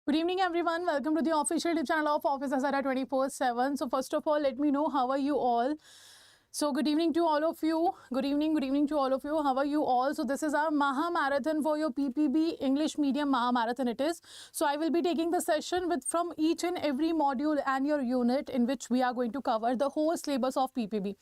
Good evening, everyone. Welcome to the official YouTube channel of Office Azara 24/7. So, first of all, let me know how are you all. So, good evening to all of you. Good evening to all of you. How are you all? So, this is our Maha marathon for your PPB English medium Maha marathon. It is. So, I will be taking the session with from each and every module and your unit in which we are going to cover the whole syllabus of PPB.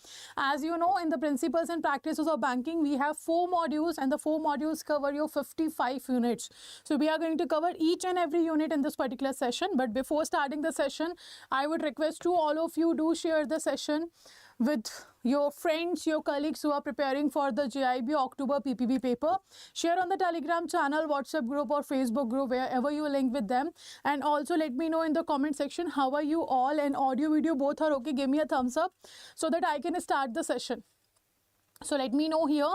As you know, in the principles and practices of banking, we have 4 modules, and the 4 modules cover your 55 units. So, we are going to cover each and every unit in this particular session. But before starting the session, I would request to all of you do share the session with your friends, your colleagues who are preparing for the JAIIB October PPB paper. Share on the Telegram channel, WhatsApp group or Facebook group, wherever you link with them. And also let me know in the comment section how are you all, and audio video both are okay. Give me a thumbs up so that I can start the session. So let me know here.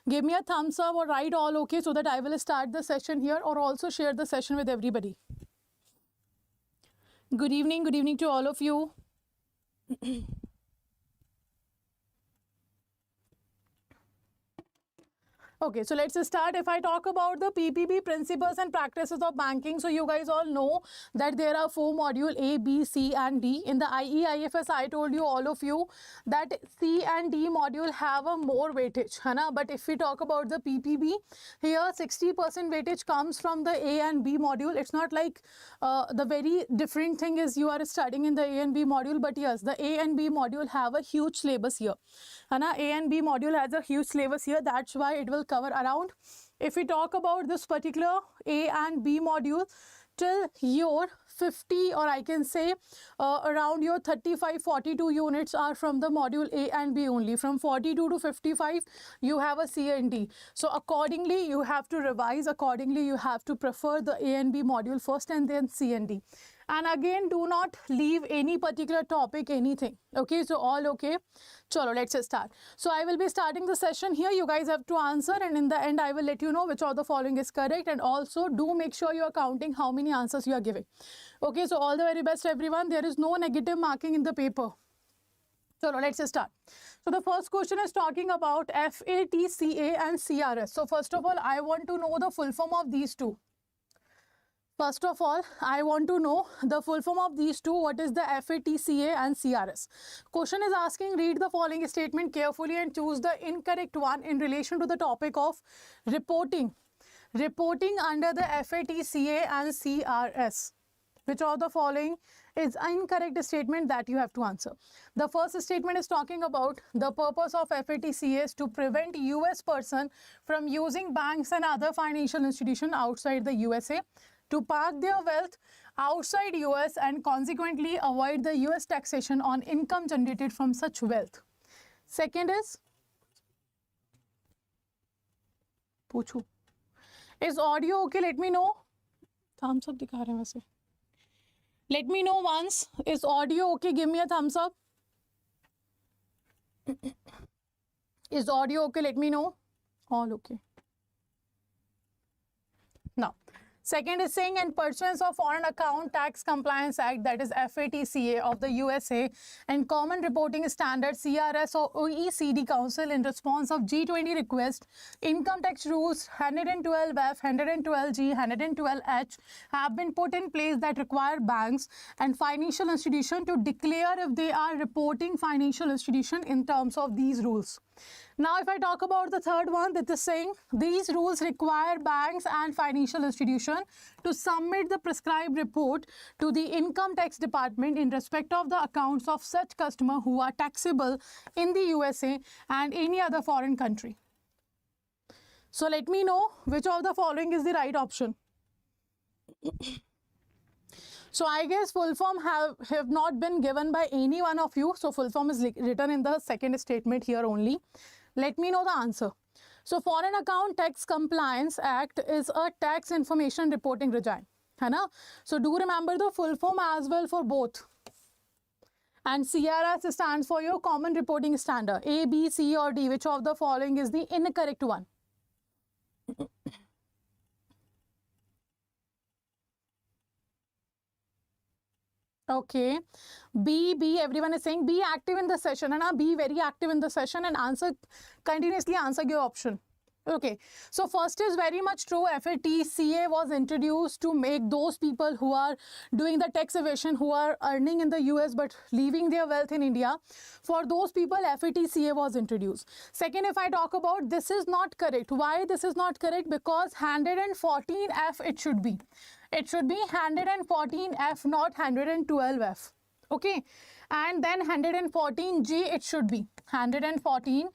Give me a thumbs up or write all okay so that I will start the session here, or also share the session with everybody. Good evening to all of you. Okay, so let's start. If I talk about the PPB principles and practices of banking, so you guys all know that there are 4 modules A, B, C and D. In the IEIFS, I told you all of you that C and D module have a more weightage, है ना? But if we talk about the PPB, here 60% weightage comes from the A and B module. It's not like the very different thing is you are studying in the A and B module, but yes, the A and B module have a huge syllabus here, है ना? A and B module has a huge syllabus here. That's why it will cover around, if we talk about this particular A and B module, till your 50, or I can say around your 35-42 units are from the module A and B only. From 42 to 55 you have a C and D. So accordingly you have to revise, accordingly you have to prefer the A and B module first and then C and D. And again, do not leave any particular topic, anything. Okay, so all okay. Chalo, let's start. So I will be starting the session here. You guys have to answer, and in the end I will let you know which of the following is correct. And also do make sure you are counting how many answers you are giving. Okay, so all the very best everyone. There is no negative marking in the paper. So let's start. So the first question is talking about FATCA and CRS. So first of all, I want to know the full form of these two. First of all, I want to know the full form of these two. What is the FATCA and CRS? Question is asking, read the following statement carefully and choose the incorrect one in relation to the topic of reporting. Reporting under the FATCA and CRS. Which of the following is an incorrect statement that you have to answer? The first statement is talking about the purpose of FATCA is to prevent US person from using banks and other financial institutions outside the USA to park their wealth outside US and consequently avoid the US taxation on income generated from such wealth. Second is audio okay? Let me know. Thumbs up दिखा रहे हैं वैसे. Let me know once. Is audio okay? Give me a thumbs up. Is audio okay? Let me know. All okay. Now, second is saying, in pursuance of Foreign Account Tax Compliance Act, that is FATCA of the USA, and Common Reporting Standard CRS or OECD Council, in response of G20 request, income tax rules 112F, 112G, 112H have been put in place that require banks and financial institutions to declare if they are reporting financial institution in terms of these rules. Now, if I talk about the third one, that is saying these rules require banks and financial institutions to submit the prescribed report to the income tax department in respect of the accounts of such customer who are taxable in the USA and any other foreign country. So let me know which of the following is the right option. So I guess full form have not been given by any one of you. So full form is written in the second statement here only. Let me know the answer. So Foreign Account Tax Compliance Act is a tax information reporting regime. है ना? So do remember the full form as well for both. And CRS stands for your Common Reporting Standard. A, B, C or D. Which of the following is the incorrect one? Okay, B, everyone is saying be active in the session, and be very active in the session and answer, continuously answer your option. Okay, so first is very much true. FATCA was introduced to make those people who are doing the tax evasion, who are earning in the US but leaving their wealth in India. For those people, FATCA was introduced. Second, if I talk about, this is not correct. Why this is not correct? Because 114F it should be. It should be 114F, not 112F. Okay, and then 114G it should be. 114G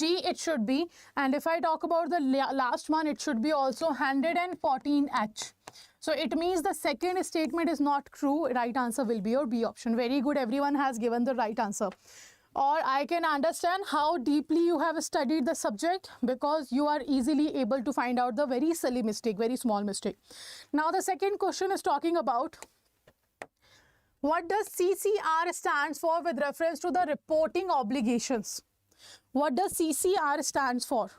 it should be. And if I talk about the last one, it should be also 114H. So it means the second statement is not true. Right answer will be your B option. Very good. Everyone has given the right answer. Or I can understand how deeply you have studied the subject, because you are easily able to find out the very silly mistake, very small mistake. Now the second question is talking about, what does CCR stands for with reference to the reporting obligations? What does CCR stands for?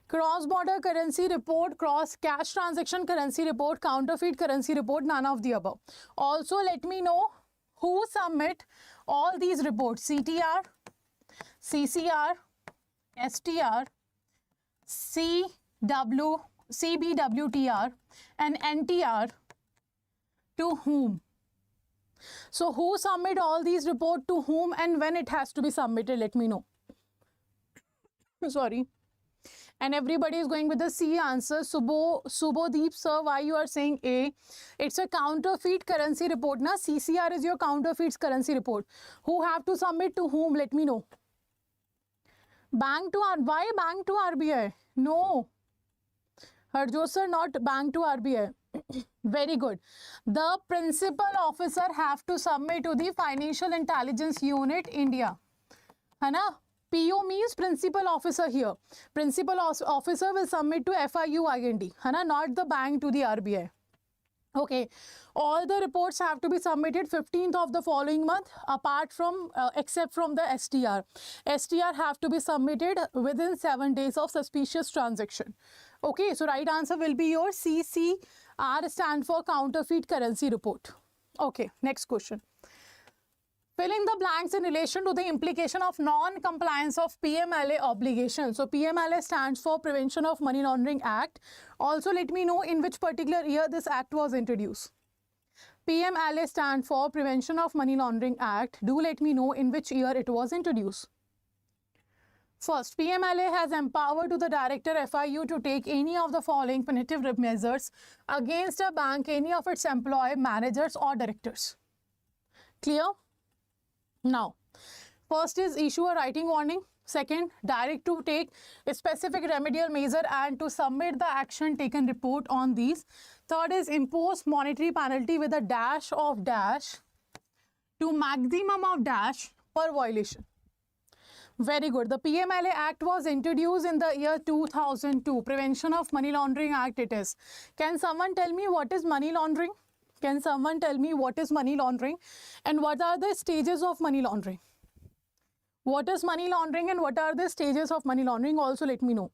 Cross-border currency report, cross cash transaction currency report, counterfeit currency report, none of the above. Also, let me know who submit all these reports: CTR, CCR, STR, CBWTR, and NTR. To whom? So who submit all these reports to whom and when it has to be submitted? Let me know. Sorry. And everybody is going with the C answer. Subodip sir, why you are saying A? It's a counterfeit currency report. Na? CCR is your counterfeit currency report. Who have to submit to whom? Let me know. Bank to RBI. Why bank to RBI? No. Harjot sir, not bank to RBI. Very good. The principal officer have to submit to the Financial Intelligence Unit, India. है ना? PO means principal officer here. Principal officer will submit to FIUIND, है ना? Not the bank to the RBI. Okay, all the reports have to be submitted 15th of the following month, apart from except from the STR. STR have to be submitted within 7 days of suspicious transaction. Okay, so right answer will be your CCR, stand for counterfeit currency report. Okay, next question. Fill in the blanks in relation to the implication of non-compliance of PMLA obligation. So PMLA stands for Prevention of Money Laundering Act. Also, let me know in which particular year this act was introduced. PMLA stands for Prevention of Money Laundering Act. Do let me know in which year it was introduced. First, PMLA has empowered to the Director FIU to take any of the following punitive measures against a bank, any of its employee, managers or directors. Clear? Now, first is issue a writing warning. Second, direct to take a specific remedial measure and to submit the action taken report on these. Third is impose monetary penalty with a dash of dash to maximum of dash per violation. Very good. The PMLA Act was introduced in the year 2002. Prevention of Money Laundering Act it is. Can someone tell me what is money laundering? Can someone tell me what is money laundering and what are the stages of money laundering? What is money laundering and what are the stages of money laundering? Also let me know.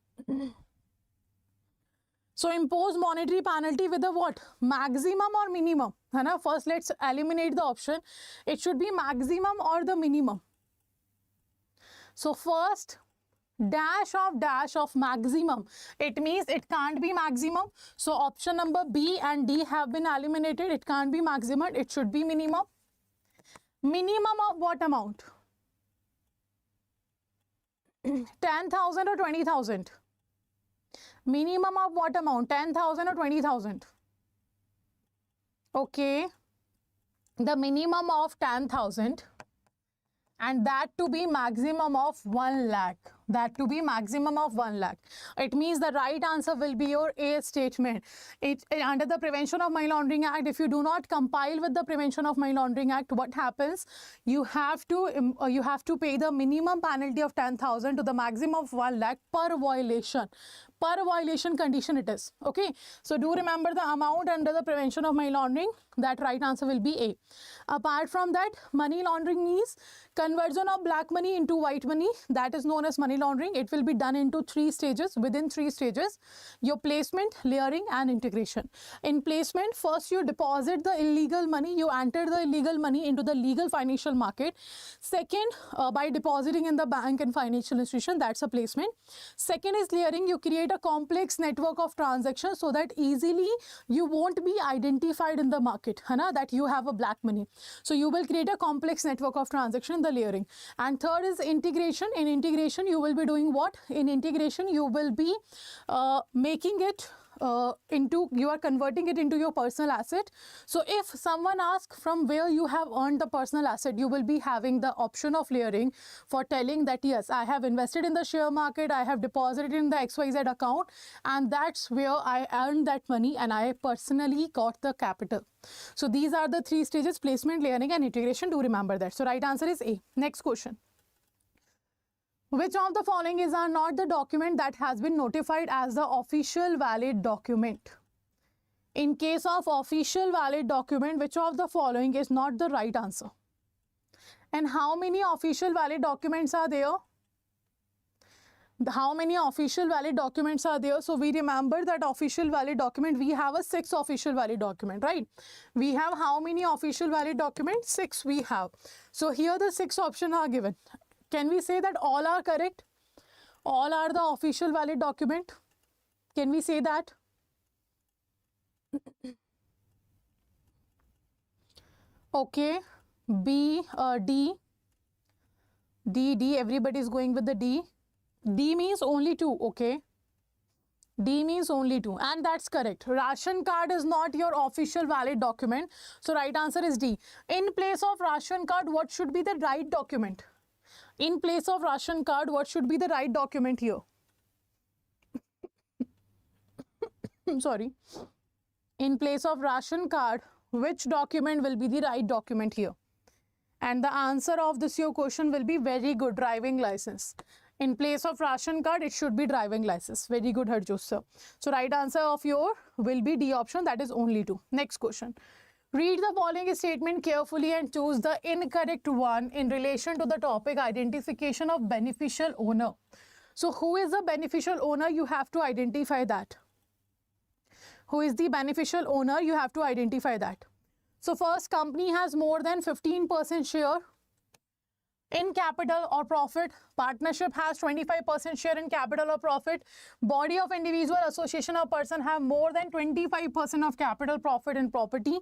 So impose monetary penalty with a what? Maximum or minimum? Hana? First let's eliminate the option. It should be maximum or the minimum. So first, dash of maximum. It means it can't be maximum. So option number B and D have been eliminated. It can't be maximum. It should be minimum. Minimum of what amount? 10,000 or 20,000? Minimum of what amount? 10,000 or 20,000? Okay. The minimum of 10,000. And that to be maximum of 1 lakh. That to be maximum of 1 lakh. It means the right answer will be your A statement. Under the Prevention of Money Laundering Act, if you do not compile with the Prevention of Money Laundering Act, what happens? You have to pay the minimum penalty of 10,000 to the maximum of 1 lakh per violation. Per violation condition it is. Okay. So do remember the amount under the Prevention of Money Laundering. That right answer will be A. Apart from that, money laundering means conversion of black money into white money. That is known as money money laundering, it will be done into 3 stages. Within 3 stages, your placement, layering and integration. In placement, first you deposit the illegal money, you enter the illegal money into the legal financial market. Second, by depositing in the bank and financial institution, that's a placement. Second is layering, you create a complex network of transactions so that easily you won't be identified in the market, that you have a black money. So you will create a complex network of transaction in the layering. And third is integration. In integration, you will be doing what? In integration, you will be making it you are converting it into your personal asset. So if someone asks from where you have earned the personal asset, you will be having the option of layering for telling that yes, I have invested in the share market, I have deposited in the XYZ account, and that's where I earned that money and I personally got the capital. So these are the 3 stages: placement, layering and integration. Do remember that. So right answer is A. Next question. Which of the following are not the document that has been notified as the official valid document? In case of official valid document, which of the following is not the right answer? And how many official valid documents are there? How many official valid documents are there? So we remember that official valid document, we have a 6 official valid document, right? We have how many official valid documents? 6 we have. So here the 6 options are given. Can we say that all are correct? All are the official valid document? Can we say that? Okay, B, D, everybody is going with the D. D means only 2, okay? D means only 2, and that's correct. Ration card is not your official valid document. So right answer is D. In place of ration card, what should be the right document? In place of ration card, what should be the right document here? Sorry. In place of ration card, which document will be the right document here? And the answer of this your question will be very good, driving license. In place of ration card, it should be driving license. Very good, Harjot sir. So right answer of your will be D option, that is only 2. Next question. Read the following statement carefully and choose the incorrect one in relation to the topic identification of beneficial owner. So who is the beneficial owner? You have to identify that. Who is the beneficial owner? You have to identify that. So first, company has more than 15% share in capital or profit. Partnership has 25% share in capital or profit. Body of individual, association or person have more than 25% of capital, profit and property.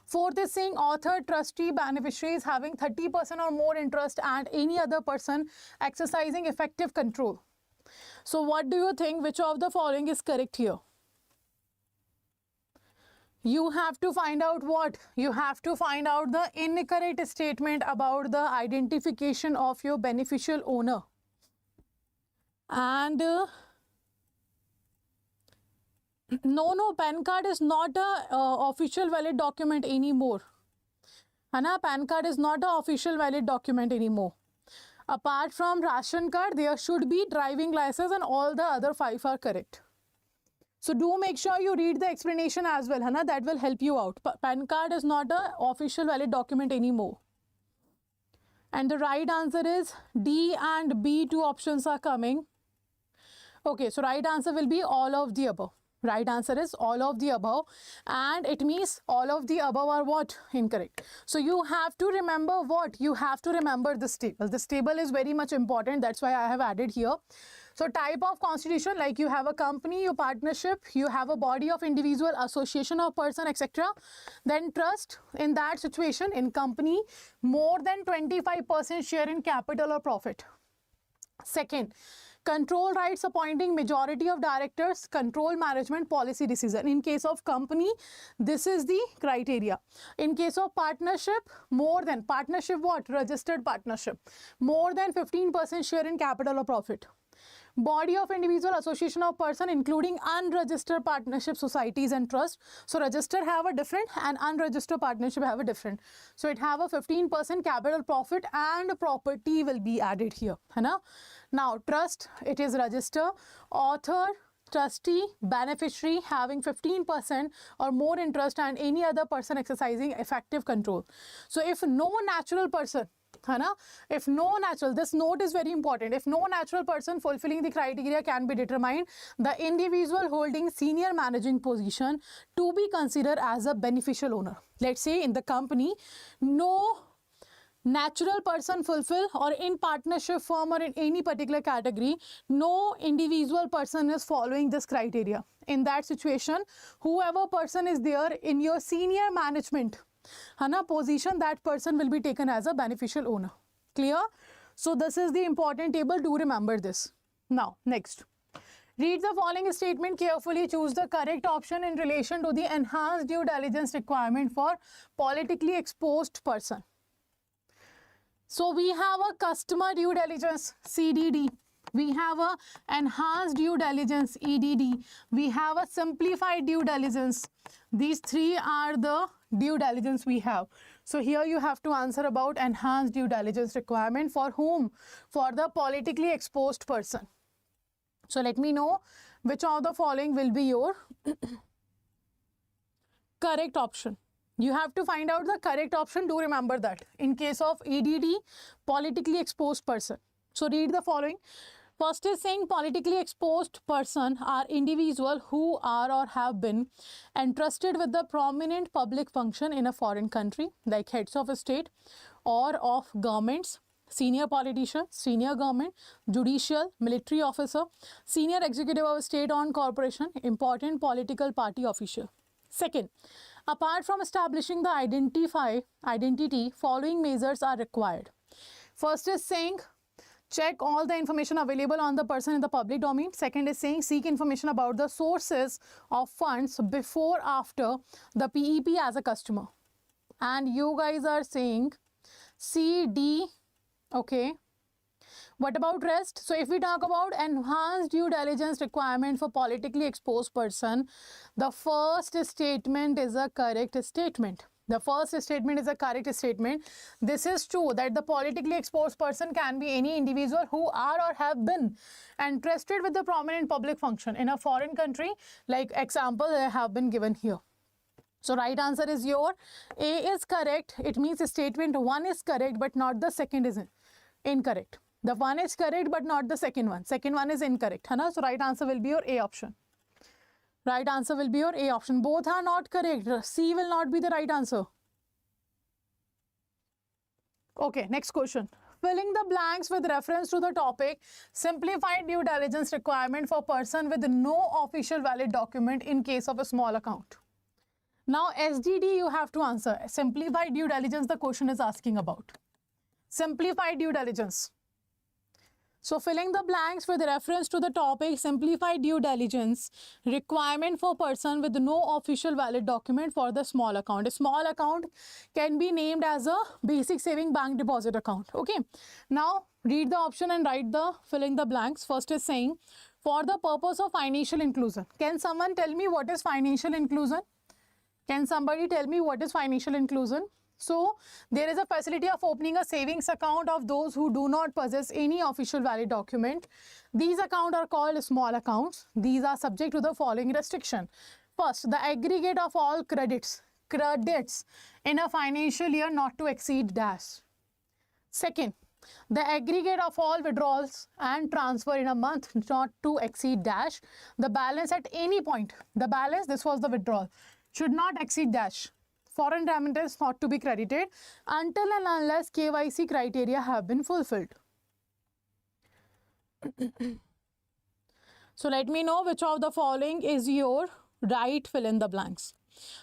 Fourth is saying author, trustee, beneficiaries having 30% or more interest and any other person exercising effective control. So what do you think? Which of the following is correct here? You have to find out what? You have to find out the incorrect statement about the identification of your beneficial owner. And no, PAN card is not a official valid document anymore. PAN card is not a official valid document anymore. Apart from ration card, there should be driving license and all the other 5 are correct. So do make sure you read the explanation as well, that will help you out. PAN card is not an official valid document anymore. And the right answer is D and B, 2 options are coming. Okay, so right answer will be all of the above. Right answer is all of the above, and it means all of the above are what? Incorrect. So you have to remember what? You have to remember this table. This table is very much important. That's why I have added here. So type of constitution, like you have a company, your partnership, you have a body of individual, association of person, etc. Then trust, in that situation, in company, more than 25% share in capital or profit. Second, control rights, appointing majority of directors, control management, policy decision. In case of company, this is the criteria. In case of partnership, more than, partnership what? Registered partnership. More than 15% share in capital or profit. Body of individual, association of person, including unregistered partnership, societies and trust. So registered have a different and unregistered partnership have a different. So it have a 15% capital, profit and property will be added here. Now trust, it is register, author, trustee, beneficiary having 15% or more interest and any other person exercising effective control. So if no natural person है ना? If no natural, this note is very important. If no natural person fulfilling the criteria can be determined, the individual holding senior managing position to be considered as a beneficial owner. Let's say in the company, no natural person fulfill, or in partnership firm or in any particular category, no individual person is following this criteria. In that situation, whoever person is there in your senior management position, that person will be taken as a beneficial owner. Clear? So this is the important table. Do remember this. Now next, read the following statement carefully. Choose the correct option in relation to the enhanced due diligence requirement for politically exposed person. So we have a customer due diligence, CDD. We have a enhanced due diligence, EDD. We have a simplified due diligence. These three are the due diligence we have. So here you have to answer about enhanced due diligence requirement for whom? For the politically exposed person. So let me know which of the following will be your correct option. You have to find out the correct option. Do remember that. In case of EDD, politically exposed person. So read the following. First is saying politically exposed person are individual who are or have been entrusted with the prominent public function in a foreign country, like heads of state or of governments, senior politician, senior government, judicial, military officer, senior executive of state owned corporation, important political party official. Second, apart from establishing the identity, following measures are required. First is saying check all the information available on the person in the public domain. Second is saying seek information about the sources of funds before, after the PEP as a customer. And you guys are saying C, D, okay. What about rest? So if we talk about enhanced due diligence requirement for politically exposed person, the first statement is a correct statement. The first statement is a correct statement. This is true that the politically exposed person can be any individual who are or have been entrusted with the prominent public function in a foreign country, like example they have been given here. So right answer is your A is correct. It means statement 1 is correct, but not the second is incorrect. The one is correct, but not the second one. Second one is incorrect. So right answer will be your A option. Right answer will be your A option. Both are not correct. C will not be the right answer. Okay, next question. Filling the blanks with reference to the topic, simplified due diligence requirement for person with no official valid document in case of a small account. Now SDD you have to answer. Simplified due diligence the question is asking about. Simplified due diligence. So filling the blanks with reference to the topic, simplified due diligence requirement for person with no official valid document for the small account. A small account can be named as a basic saving bank deposit account. Okay. Now read the option and write the filling the blanks. First is saying for the purpose of financial inclusion. Can someone tell me what is financial inclusion? Can somebody tell me what is financial inclusion? So there is a facility of opening a savings account of those who do not possess any official valid document. These accounts are called small accounts. These are subject to the following restriction. First, the aggregate of all credits in a financial year not to exceed dash. Second, the aggregate of all withdrawals and transfer in a month not to exceed dash. The balance at any point, the balance, this was the withdrawal, should not exceed dash. Foreign remittance not to be credited until and unless KYC criteria have been fulfilled. So let me know which of the following is your right fill in the blanks.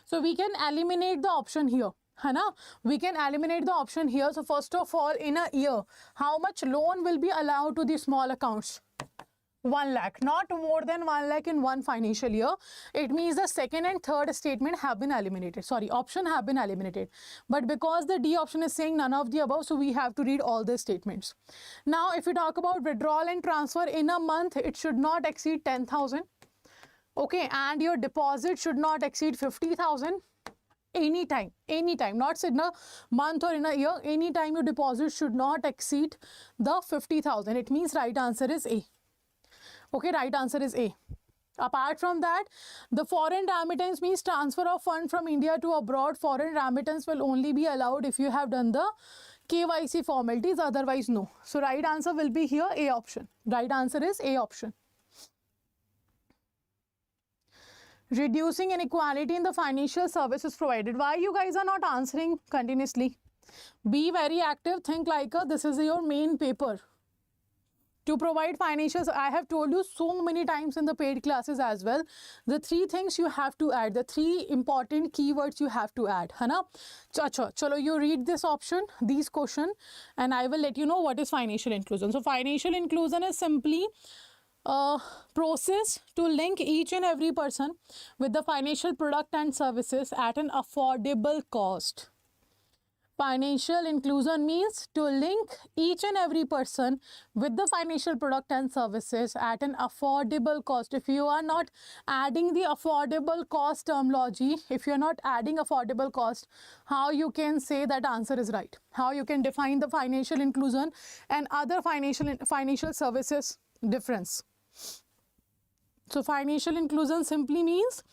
So we can eliminate the option here. We can eliminate the option here. So first of all, in a year, how much loan will be allowed to the small accounts? 1 lakh, not more than 1 lakh in one financial year. It means the second and third statement have been eliminated. Sorry, option have been eliminated. But because the D option is saying none of the above, so we have to read all the statements. Now, if we talk about withdrawal and transfer in a month, it should not exceed 10,000. Okay, and your deposit should not exceed 50,000. Anytime, not in a month or in a year, anytime your deposit should not exceed the 50,000. It means right answer is A. Okay, right answer is A. Apart from that, the foreign remittance means transfer of fund from India to abroad. Foreign remittance will only be allowed if you have done the KYC formalities, otherwise no. So right answer will be here A option. Right answer is A option. Reducing inequality in the financial services provided. Why you guys are not answering continuously? Be very active. Think like this is your main paper. To provide financials, I have told you so many times in the paid classes as well. The 3 things you have to add, the 3 important keywords you have to add, है ना? Chalo, you read this option, these question, and I will let you know what is financial inclusion. So financial inclusion is simply a process to link each and every person with the financial product and services at an affordable cost. Financial inclusion means to link each and every person with the financial product and services at an affordable cost. If you are not adding the affordable cost terminology, if you are not adding affordable cost, how you can say that answer is right? How you can define the financial inclusion and other financial services difference? So financial inclusion simply means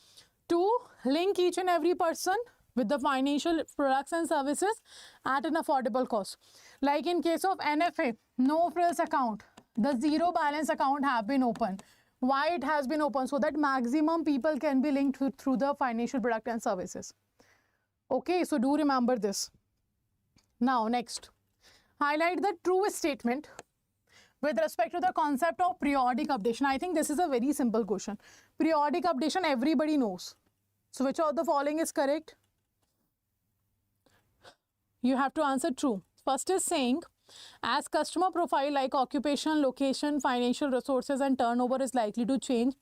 to link each and every person with the financial products and services at an affordable cost. Like in case of NFA, no frills account, the zero balance account have been opened. Why it has been opened? So that maximum people can be linked through the financial product and services. Okay, so do remember this. Now next, highlight the true statement with respect to the concept of periodic updation. I think this is a very simple question. Periodic updation everybody knows. So which of the following is correct? You have to answer true. First is saying, as customer profile like occupation, location, financial resources and turnover is likely to change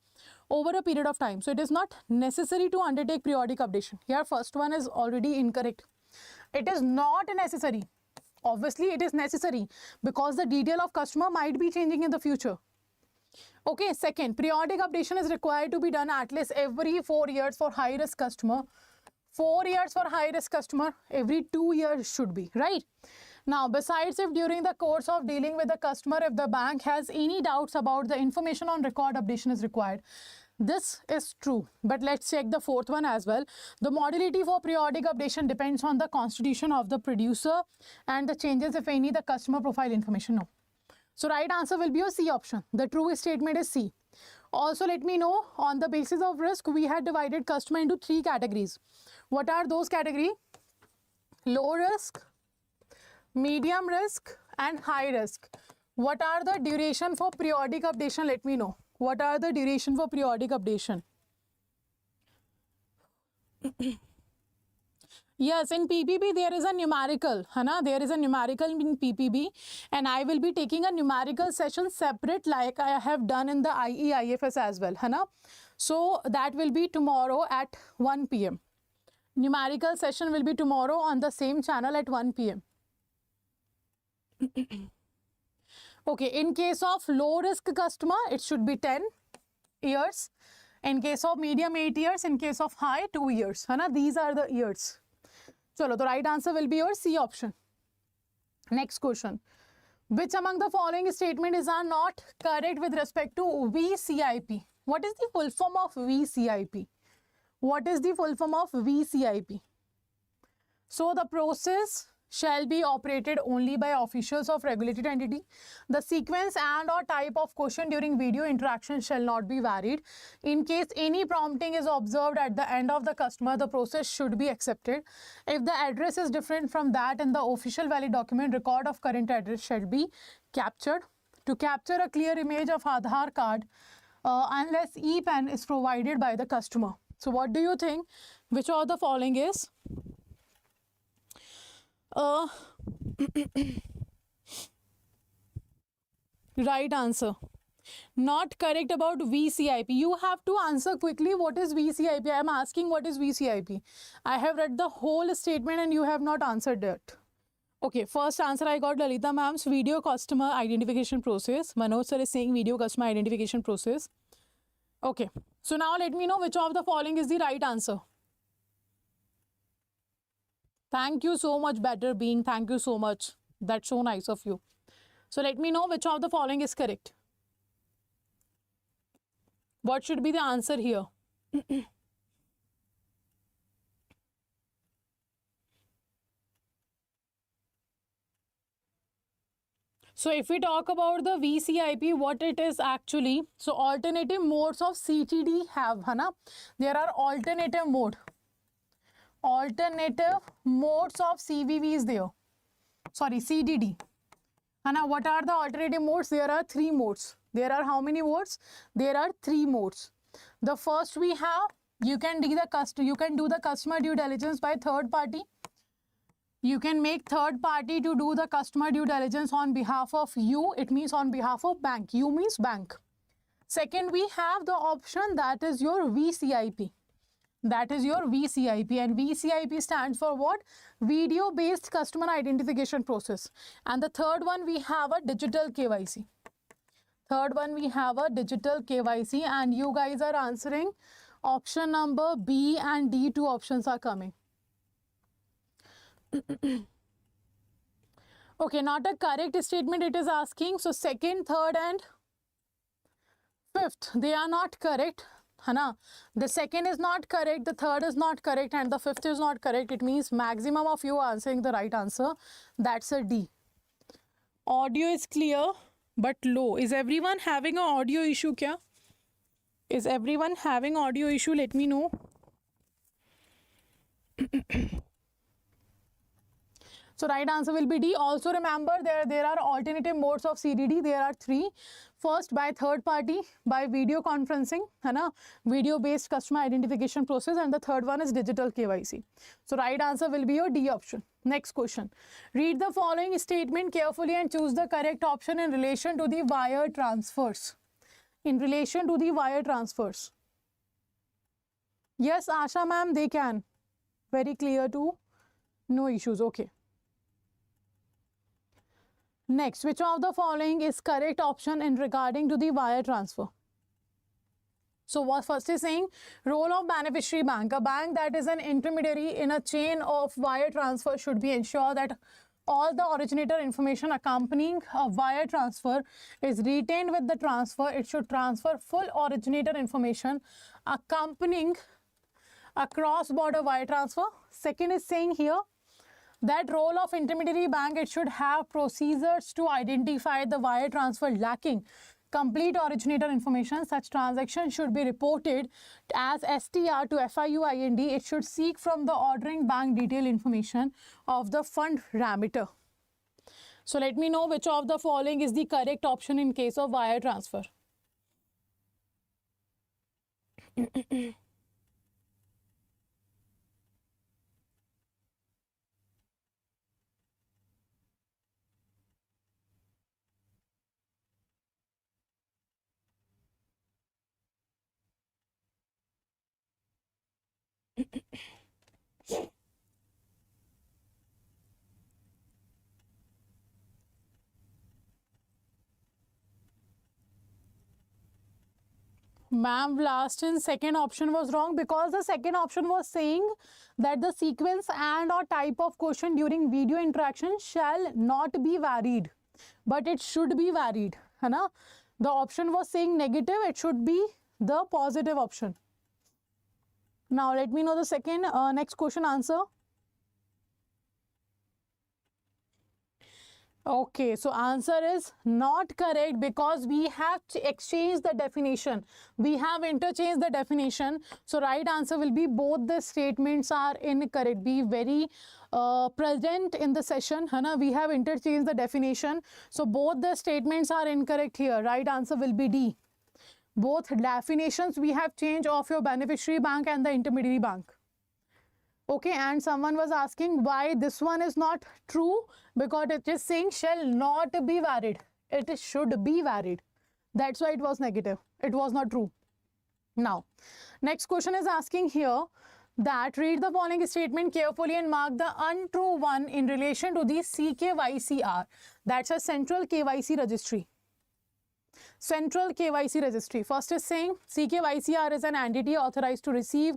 over a period of time. So it is not necessary to undertake periodic updation. Here first one is already incorrect. It is not necessary. Obviously it is necessary because the detail of customer might be changing in the future. Okay, second, periodic updation is required to be done at least every 4 years for high risk customer. 4 years for high risk customer, every 2 years should be, right? Now, besides, if during the course of dealing with the customer, if the bank has any doubts about the information on record, updation is required. This is true, but let's check the fourth one as well. The modality for periodic updation depends on the constitution of the producer and the changes, if any, the customer profile information. No. So right answer will be your C option. The true statement is C. Also, let me know, on the basis of risk, we had divided customer into 3 categories. What are those categories? Low risk, medium risk and high risk. What are the duration for periodic updation? Let me know. What are the duration for periodic updation? Yes, in PPB there is a numerical, Hana. There is a numerical in PPB, and I will be taking a numerical session separate like I have done in the IEIFS as well, Hana. So that will be tomorrow at 1 PM. Numerical session will be tomorrow on the same channel at 1 PM. Okay, in case of low risk customer, it should be 10 years. In case of medium, 8 years. In case of high, 2 years. Hana? These are the years. Chalo, the right answer will be your C option. Next question. Which among the following statements are not correct with respect to VCIP? What is the full form of VCIP? What is the full form of VCIP? So the process shall be operated only by officials of regulated entity. The sequence and or type of question during video interaction shall not be varied. In case any prompting is observed at the end of the customer, the process should be accepted. If the address is different from that in the official valid document, record of current address shall be captured. To capture a clear image of Aadhaar card, unless e-pen is provided by the customer. So what do you think? Which of the following is right answer? Not correct about VCIP. You have to answer quickly what is VCIP. I am asking what is VCIP. I have read the whole statement and you have not answered it. Okay, first answer I got Lalita ma'am's video customer identification process. Manoj sir is saying video customer identification process. Okay, so now let me know which of the following is the right answer. Thank you so much, Better Being. Thank you so much. That's so nice of you. So let me know which of the following is correct. What should be the answer here? So if we talk about the VCIP, what it is actually, so alternative modes of CTD have, है ना? There are alternative modes of CVV is there. Sorry, CDD. And now what are the alternative modes? There are 3 modes. There are how many modes? There are 3 modes. The first we have, you can do the customer due diligence by third party. You can make third party to do the customer due diligence on behalf of you. It means on behalf of bank. You means bank. Second, we have the option that is your VCIP. That is your VCIP, and VCIP stands for what? Video based customer identification process. And the third one, we have a digital KYC. Third one, we have a digital KYC, and you guys are answering option number B and D. 2 options are coming. Okay, not a correct statement it is asking. So second, third and fifth, they are not correct. Hana? The second is not correct, the third is not correct, and the fifth is not correct. It means maximum of you answering the right answer. That's a D. Audio is clear but low. Is everyone having an audio issue? Kya? Is everyone having audio issue? Let me know. So right answer will be D. Also remember there are alternative modes of CDD. There are 3. First, by third party, by video conferencing, है ना? Video based customer identification process, and the third one is digital KYC. So right answer will be your D option. Next question. Read the following statement carefully and choose the correct option in relation to the wire transfers. In relation to the wire transfers. Yes, Asha ma'am, they can. Very clear too. No issues. Okay. Next, which of the following is correct option in regarding to the wire transfer? So what first is saying, role of beneficiary bank. A bank that is an intermediary in a chain of wire transfer should be ensure that all the originator information accompanying a wire transfer is retained with the transfer. It should transfer full originator information accompanying a cross-border wire transfer. Second is saying here, that role of intermediary bank, it should have procedures to identify the wire transfer lacking complete originator information. Such transaction should be reported as STR to FIUIND. It should seek from the ordering bank detail information of the fund remitter. So let me know which of the following is the correct option in case of wire transfer. Ma'am, last and second option was wrong because the second option was saying that the sequence and or type of question during video interaction shall not be varied, but it should be varied. है ना? The option was saying negative, it should be the positive option. Now let me know the second next question answer. Okay, so answer is not correct because we have exchanged the definition. We have interchanged the definition. So right answer will be both the statements are incorrect. Be very present in the session. Hana? We have interchanged the definition. So both the statements are incorrect here. Right answer will be D. Both definitions we have changed of your beneficiary bank and the intermediary bank. Okay, and someone was asking why this one is not true, because it is saying shall not be varied. It should be varied. That's why it was negative. It was not true. Now, next question is asking here that read the following statement carefully and mark the untrue one in relation to the CKYCR. That's a central KYC registry. Central KYC registry. First is saying CKYCR is an entity authorized to receive,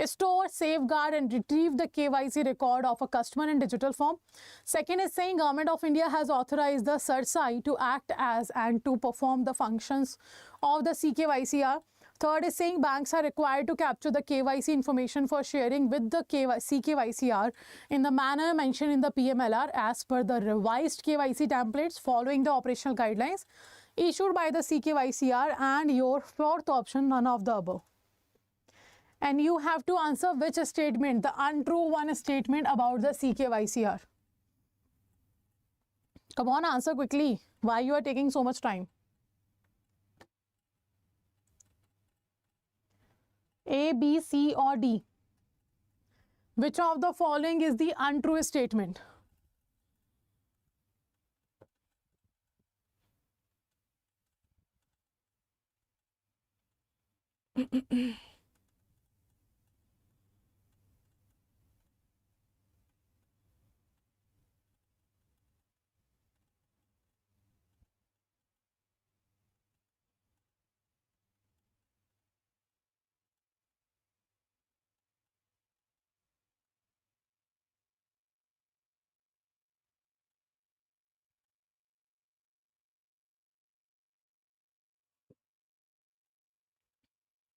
store, safeguard and retrieve the KYC record of a customer in digital form. Second is saying Government of India has authorized the CERSAI to act as and to perform the functions of the CKYCR. Third is saying banks are required to capture the KYC information for sharing with the CKYCR in the manner mentioned in the PMLR as per the revised KYC templates following the operational guidelines issued by the CKYCR, and your fourth option, none of the above. And you have to answer which statement, the untrue one statement about the CKYCR. Come on, answer quickly. Why you are taking so much time? A, B, C or D? Which of the following is the untrue statement?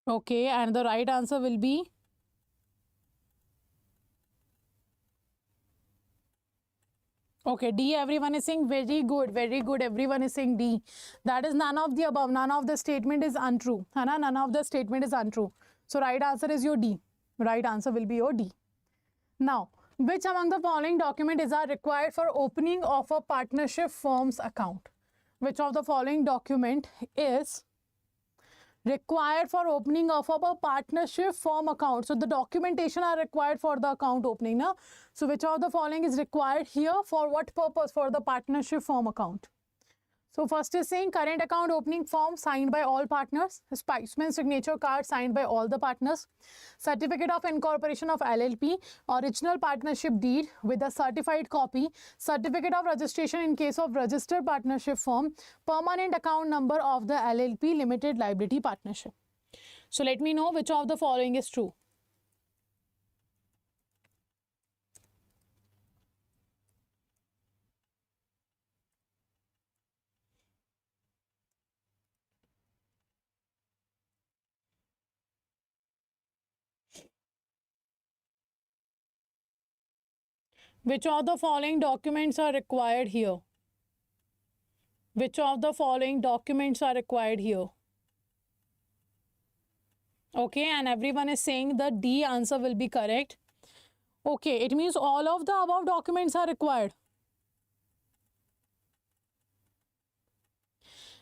Okay, and the right answer will be okay, D. Everyone is saying very good, very good. Everyone is saying D. That is none of the above. None of the statement is untrue. None of the statement is untrue. So right answer is your D. Right answer will be your D. Now, which among the following documents are required for opening of a partnership firm's account? Which of the following document is required for opening of a partnership firm account? So the documentation are required for the account opening. Now, so which of the following is required here? For what purpose? For the partnership firm account. So first is saying current account opening form signed by all partners, specimen signature card signed by all the partners, certificate of incorporation of LLP, original partnership deed with a certified copy, certificate of registration in case of registered partnership firm, permanent account number of the LLP limited liability partnership. So let me know which of the following is true. Which of the following documents are required here? Which of the following documents are required here? Okay, and everyone is saying the D answer will be correct. Okay, it means all of the above documents are required.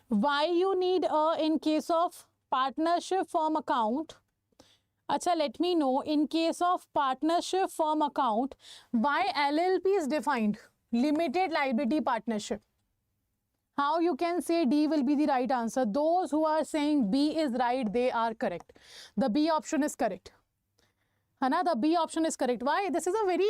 Why you need in case of partnership firm account? Acha, let me know in case of partnership firm account, why LLP is defined? Limited liability partnership. How you can say D will be the right answer? Those who are saying B is right, they are correct. The B option is correct. Hana, the B option is correct. Why? This is a very,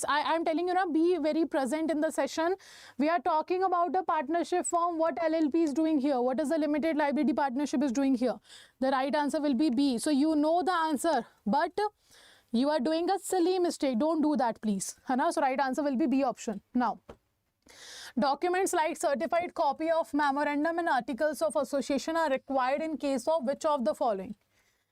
I am telling you now, be very present in the session. We are talking about the partnership firm, what LLP is doing here, what is the limited liability partnership is doing here. The right answer will be B. So you know the answer, but you are doing a silly mistake. Don't do that, please. Hana? So right answer will be B option. Now, documents like certified copy of memorandum and articles of association are required in case of which of the following?